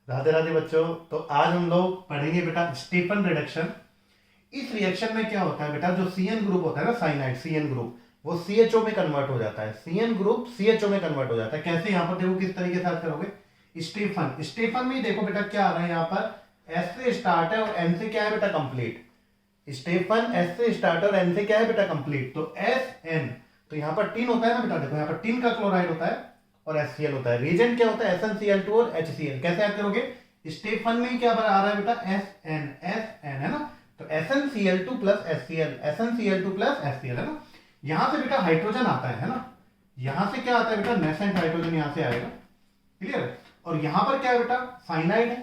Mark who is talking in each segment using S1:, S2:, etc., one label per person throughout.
S1: राधे राधे बच्चों। तो आज हम लोग पढ़ेंगे बेटा स्टीफन रिडक्शन। इस रिएक्शन में क्या होता है बेटा, जो सीएन ग्रुप होता है ना, साइनाइड सीएन ग्रुप, वो सीएचओ में कन्वर्ट हो जाता है। सीएन ग्रुप सीएचओ में कन्वर्ट हो जाता है। कैसे, यहां पर देखो किस तरीके से करोगे। स्टीफन, स्टीफन में देखो बेटा क्या आ रहा है, यहाँ पर एस से स्टार्ट है और एन से क्या है बेटा, कंप्लीट। स्टीफन एस से स्टार्ट और एन से क्या है बेटा, कंप्लीट। तो एस एन, तो यहाँ पर टीन होता है ना बेटा, देखो यहाँ पर टीन का क्लोराइड होता है और HCl होता है। रिएजेंट क्या होता है, SnCl2 और HCl। कैसे याद करोगे, स्टीफन में क्या आ रहा है बेटा, SN है ना, तो SnCl2 plus HCl, SnCl2 plus HCl है ना। यहां से बेटा हाइड्रोजन आता है ना, यहां से क्या आता है बेटा, नेसेंट हाइड्रोजन यहां से आएगा। क्लियर। और यहां पर क्या है बेटा, साइनाइड है,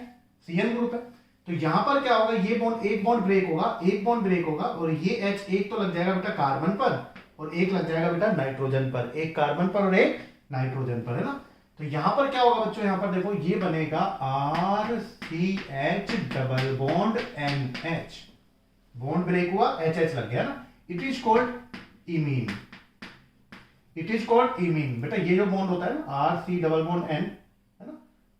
S1: सीएन ग्रुप है। तो यहां पर क्या होगा, ये बॉन्ड, एक बॉन्ड ब्रेक होगा, एक बॉन्ड ब्रेक होगा और ये H एक तो लग जाएगा बेटा कार्बन पर और एक लग जाएगा बेटा नाइट्रोजन पर, एक कार्बन पर और एक नाइट्रोजन पर, है ना। तो यहां पर क्या होगा बच्चों, यहां पर देखो ये बनेगा RCH double bond NH, bond break हुआ, HH लग गया ना। It is called imine, it is called imine बेटा। ये जो बॉन्ड होता है ना RC डबल बॉन्ड N, है ना,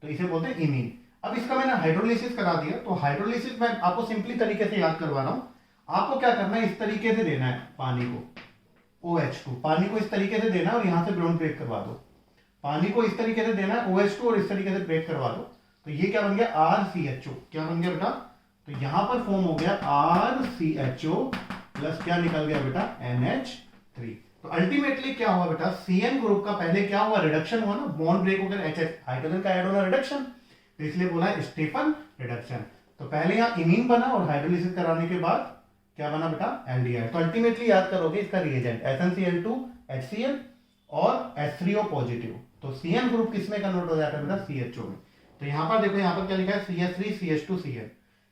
S1: तो इसे बोलते हैं इमीन। अब इसका मैंने हाइड्रोलिसिस करा दिया, तो हाइड्रोलिसिस मैं आपको सिंपली तरीके से याद करवा रहा हूं। आपको क्या करना है, इस तरीके से देना है पानी को, OH2 पानी को इस तरीके से देना है और यहां से बॉन्ड ब्रेक करवा दो। पानी को इस तरीके से देना है OH2 और इस तरीके से ब्रेक करवा दो। तो ये क्या बन गया, RCHO। क्या बन गया बेटा, तो यहां पर फॉर्म हो गया RCHO प्लस क्या निकल गया बेटा, NH3। तो अल्टीमेटली क्या हुआ बेटा, सीएन ग्रुप का पहले क्या हुआ, रिडक्शन हुआ ना, बॉन्ड ब्रेक हो गया, HH हाइड्रोजन का ऐड होना, रिडक्शन, तो इसलिए बोला है स्टीफन रिडक्शन। तो पहले यहां इमीन बना और हाइड्रोलिसिस कराने के बाद क्या बना बेटा, एल्डिहाइड। तो अल्टीमेटली याद करोगे इसका रिएजेंट SnCl2 HCl और H3O पॉजिटिव। तो सीएन ग्रुप किसमें कन्वर्ट हो जाता है बेटा, CHO में। तो यहां पर देखो, यहां पर क्या लिखा है, CH3 CH2 Cl,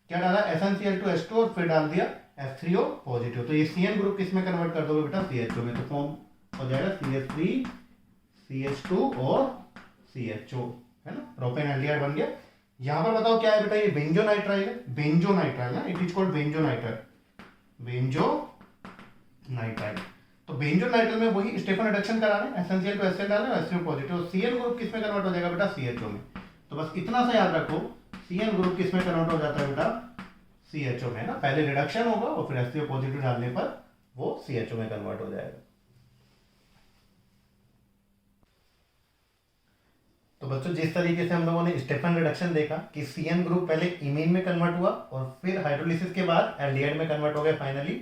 S1: क्या डाला, SnCl2 H2 और फिर डाल दिया H3O पॉजिटिव। तो ये सीएन ग्रुप किसमें कन्वर्ट कर दोगे बेटा, CHO में। तो फॉर्म हो जाएगा CH3 CH2 और CHO, है ना, प्रोपेन एल्डिहाइड बन गया। यहां पर बताओ क्या है बेटा, ये बेंजोनाइट्राइल है, बेंजोनाइट्राइल है, इट इज कॉल्ड बेंजोनाइट्राइल, बेंजोनाइट्राइल। तो बेंजोनाइट्राइल में वही स्टीफन रिडक्शन कराना है, SnCl2 HCl डालना है, HCl पॉजिटिव। सीएन ग्रुप किसमें कन्वर्ट हो जाएगा बेटा, CHO में। तो बस इतना सा याद रखो, सीएन ग्रुप किसमें कन्वर्ट हो जाता है बेटा, CHO में ना। पहले रिडक्शन होगा और फिर HCl पॉजिटिव डालने पर वो CHO में कन्वर्ट हो जाएगा। तो बच्चों जिस तरीके से हम लोगों ने स्टीफन रिडक्शन देखा कि सीएन ग्रुप पहले इमीन में कन्वर्ट हुआ और फिर हाइड्रोलिसिस के बाद एल्डिहाइड में कन्वर्ट हो गया फाइनली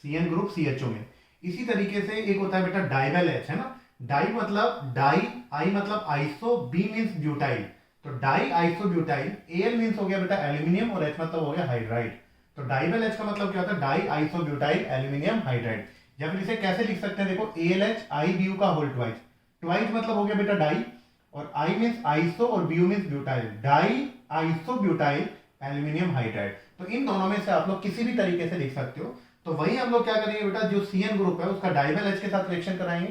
S1: सीएन ग्रुप CHO में। इसी तरीके से एक होता है बेटा डाइवेल H, है ना। डाई मतलब डाई, आई मतलब आइसो, बी मींस ब्यूटाइल, तो di iso butyl. Al means हो गया बेटा एल्यूमिनियम और H मतलब हो गया हाइड्राइड। तो डाइवेल H का मतलब क्या होता है, di iso butyl aluminium hydride. या फिर इसे कैसे लिख सकते हैं, देखो AlH IBu का होल ट्वाइस, ट्वाइस मतलब हो गया बेटा डाई और I मींस आइसो और Bu means butyl, di iso butyl aluminium hydride. तो इन दोनों में से आप लोग किसी भी तरीके से लिख सकते हो। तो वही हम लोग क्या करेंगे बेटा, जो सीएन ग्रुप है उसका डाइवेल H के साथ रिएक्शन कराएंगे,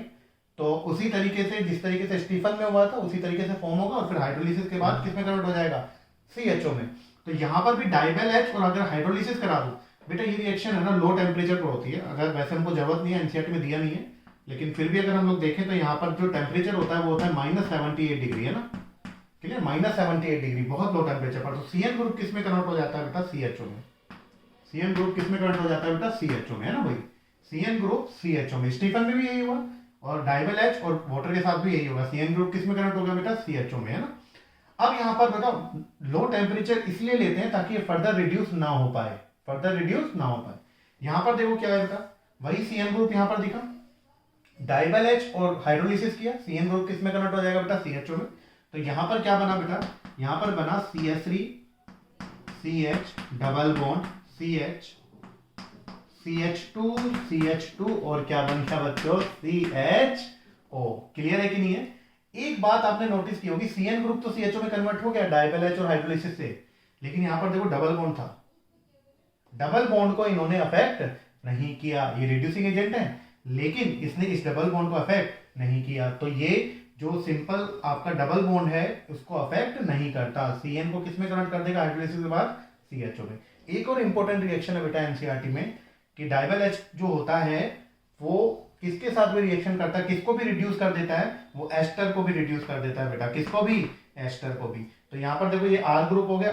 S1: तो उसी तरीके से जिस तरीके से स्टीफन में हुआ था उसी तरीके से फॉर्म होगा और फिर हाइड्रोलिसिस के बाद किसमें कन्वर्ट हो जाएगा, CHO में। तो यहां पर भी डाइवेल H और अगर हाइड्रोलिसिस करा दो बेटा, ये रिएक्शन है ना लो टेम्परेचर पर होती है। अगर वैसे हमको जरूरत नहीं है, एनसीईआरटी में दिया नहीं है, लेकिन फिर भी अगर हम लोग देखें तो यहाँ पर जो टेम्परेचर होता है वो होता है -78 डिग्री, है ना। ठीक है, -78 डिग्री, बहुत लो टेम्परेचर पर। तो सीएन ग्रुप किसमें कन्वर्ट हो जाता है बेटा, CHO में। सीएन ग्रुप किसमें कन्वर्ट हो जाता है बेटा, CHO में, है ना भाई। सीएन ग्रुप CHO में, स्टीफन में भी यही हुआ और डाइवेल H और वाटर के साथ भी यही होगा। सीएन ग्रुप किसमें कन्वर्ट होगा बेटा, CHO में, है ना। अब यहाँ पर बेटा लो टेम्परेचर इसलिए लेते हैं ताकि ये फर्दर रिड्यूस ना हो पाए, फर्दर रिड्यूस ना हो पाए। यहाँ पर देखो क्या है बेटा, वही सीएन ग्रुप यहाँ पर दिखा, डाइवेल H और हाइड्रोलिसिस किया, सीएन ग्रुप किसमें कन्वर्ट हो जाएगा बेटा, CHO में। तो यहां पर क्या बना बेटा, यहां पर बना CH3 CH double bond CH CH2 CH2 और क्या बन गया बच्चों, CHO। क्लियर है कि नहीं है। एक बात आपने नोटिस की होगी, सीएन ग्रुप तो CHO में कन्वर्ट हो गया डाइवेल H और हाइड्रोलिसिस से, लेकिन यहां पर देखो डबल बॉन्ड था, डबल बॉन्ड को इन्होंने अफेक्ट नहीं किया। ये रिड्यूसिंग एजेंट है लेकिन इसने इस डबल बॉन्ड को अफेक्ट नहीं किया। तो ये जो सिंपल आपका डबल बॉन्ड है उसको अफेक्ट नहीं करता। सीएन को किसमें कन्वर्ट कर देगा हाइड्रोलिसिस के बाद, CHO में। एक और इंपॉर्टेंट रिएक्शन है बेटा एनसीईआरटी में कि डाइवेल H जो होता है वो किसके साथ भी रिएक्शन करता है, किसको भी रिड्यूस कर देता है, वो एस्टर को भी रिड्यूस कर देता है बेटा, किसको भी, एस्टर को भी। तो यहाँ पर देखो ये R ग्रुप हो गया,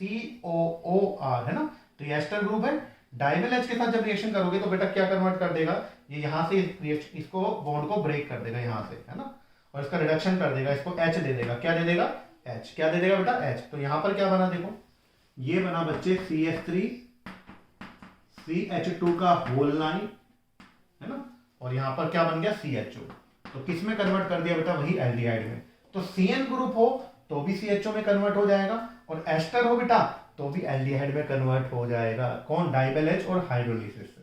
S1: RCOOR है ना, तो ये एस्टर ग्रुप है। डाइवेल H के साथ जब रिएक्शन करोगे तो बेटा क्या कन्वर्ट कर देगा, ये यहाँ से इसको बॉन्ड को ब्रेक कर देगा यहाँ से, है ना, और इसका रिडक्शन कर देगा, इसको H दे देगा। क्या दे देगा, H। क्या दे देगा बेटा, H। तो यहाँ पर क्या बना, देखो ये बना बच्चे CH3 CH2 का होल लाइन, है ना, और यहाँ पर क्या बन गया, CHO। तो किस में कन्वर्ट कर दिया बेटा, वही एल्डिहाइड में। तो CN ग्रुप हो तो भी CHO में कन्वर्ट हो जाएगा, और एस्टर हो बेटा तो भी एल्डिहाइड में कन्वर्ट हो जाएगा। कौन, डाइवेल H और हाइड्रोलिसिस।